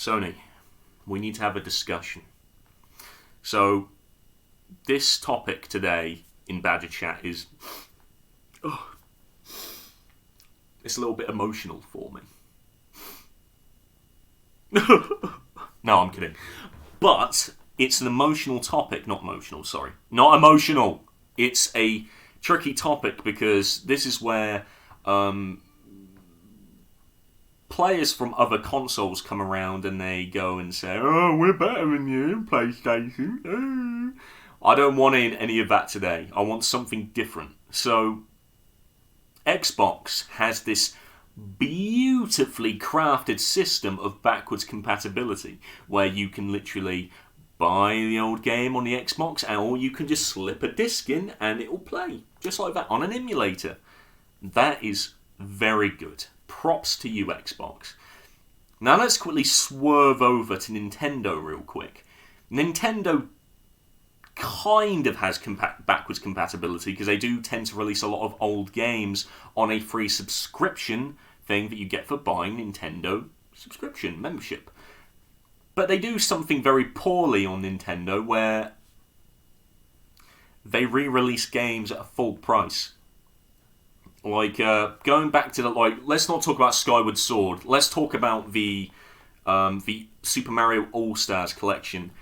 Sony, we need to have a discussion. So, this topic today in Badger Chat is... it's a little bit emotional for me. No, I'm kidding. But it's an emotional topic, not emotional, sorry. Not emotional. It's a tricky topic because this is where players from other consoles come around and they go and say, "Oh, we're better than you, PlayStation." Oh. I don't want any of that today. I want something different. So, Xbox has this beautifully crafted system of backwards compatibility where you can literally buy the old game on the Xbox or you can just slip a disc in and it will play just like that on an emulator. That is very good. Props to you, Xbox. Now let's quickly swerve over to Nintendo real quick. Nintendo kind of has backwards compatibility because they do tend to release a lot of old games on a free subscription thing that you get for buying Nintendo subscription membership. But they do something very poorly on Nintendo where they re-release games at a full price. Like, going back to let's not talk about Skyward Sword. Let's talk about the Super Mario All-Stars collection.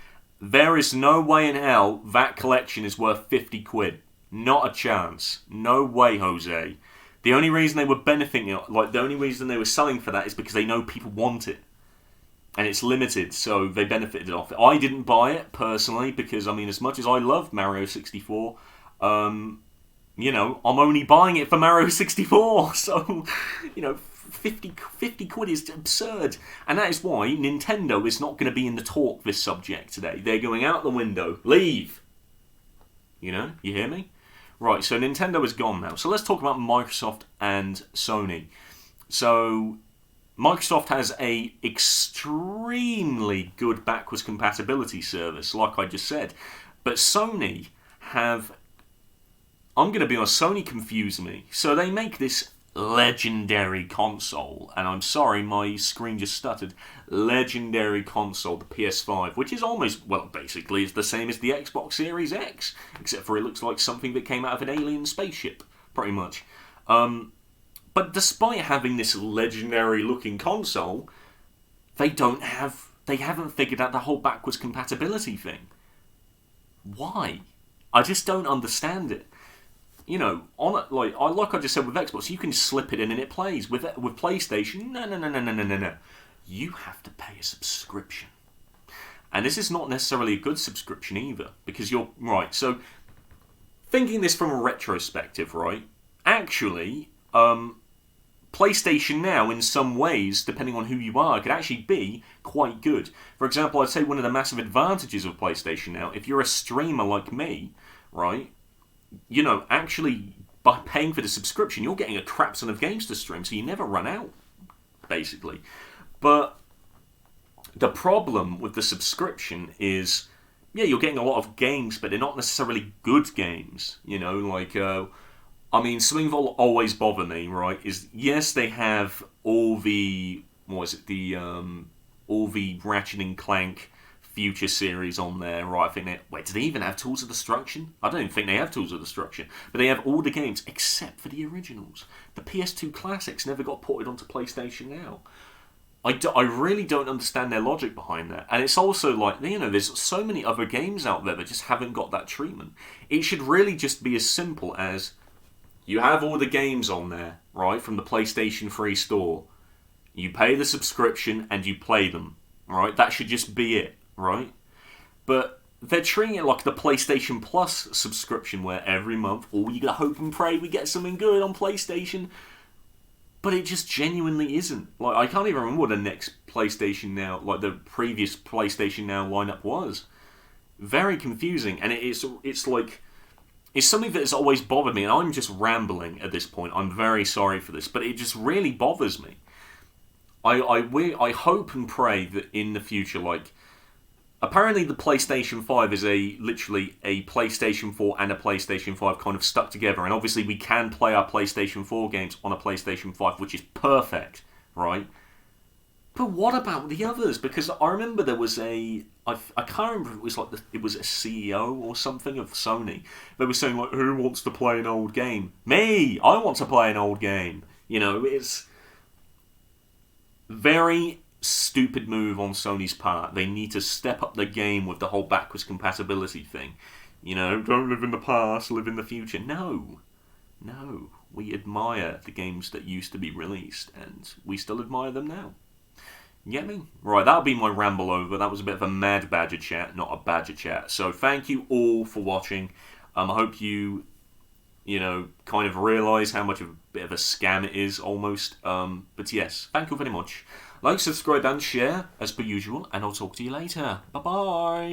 There is no way in hell that collection is worth 50 quid. Not a chance. No way, Jose. The only reason they were benefiting, the only reason they were selling for that is because they know people want it. And it's limited, so they benefited off it. I didn't buy it, personally, because, as much as I love Mario 64, I'm only buying it for Mario 64. So, 50 quid is absurd. And that is why Nintendo is not going to be in the talk this subject today. They're going out the window. Leave! You hear me? Right, so Nintendo is gone now. So let's talk about Microsoft and Sony. So, Microsoft has a extremely good backwards compatibility service, like I just said. But Sony have... I'm going to be honest, Sony confuse me. So they make this legendary console, and I'm sorry, my screen just stuttered. Legendary console, the PS5, which is almost, basically it's the same as the Xbox Series X, except for it looks like something that came out of an alien spaceship, pretty much. But despite having this legendary looking console, they haven't figured out the whole backwards compatibility thing. Why? I just don't understand it. Like I just said with Xbox, you can slip it in and it plays. With PlayStation, no. You have to pay a subscription. And this is not necessarily a good subscription either, because you're... Right, so, thinking this from a retrospective, right, actually, PlayStation Now, in some ways, depending on who you are, could actually be quite good. For example, I'd say one of the massive advantages of PlayStation Now, if you're a streamer like me, right... actually, by paying for the subscription, you're getting a crap ton of games to stream, so you never run out, basically. But the problem with the subscription is, you're getting a lot of games, but they're not necessarily good games. Something that will always bother me, right, is, yes, they have all the, all the Ratchet and Clank Future series on there, right? I think do they even have Tools of Destruction? I don't even think they have Tools of Destruction. But they have all the games except for the originals. The PS2 classics never got ported onto PlayStation Now. I really don't understand their logic behind that. And it's also there's so many other games out there that just haven't got that treatment. It should really just be as simple as you have all the games on there, right, from the PlayStation 3 store. You pay the subscription and you play them, right? That should just be it. Right? But they're treating it like the PlayStation Plus subscription where every month, you gotta hope and pray we get something good on PlayStation. But it just genuinely isn't. I can't even remember what the next PlayStation Now, the previous PlayStation Now lineup was. Very confusing, and it's something that has always bothered me, and I'm just rambling at this point. I'm very sorry for this, but it just really bothers me. I hope and pray that in the future, apparently the PlayStation 5 is literally a PlayStation 4 and a PlayStation 5 kind of stuck together. And obviously we can play our PlayStation 4 games on a PlayStation 5, which is perfect, right? But what about the others? Because I remember there was I can't remember if it was like it was a CEO or something of Sony. They were saying like, who wants to play an old game? Me! I want to play an old game. You know, it's very stupid move on Sony's part. They need to step up the game with the whole backwards compatibility thing. You know, don't live in the past, live in the future. No. No. We admire the games that used to be released, and we still admire them now. You get me? Right, that'll be my ramble over. That was a bit of a mad badger chat, not a badger chat. So thank you all for watching. I hope you kind of realise how much of a bit of a scam it is, almost. But yes, thank you very much. Like, subscribe, and share, as per usual, and I'll talk to you later. Bye-bye!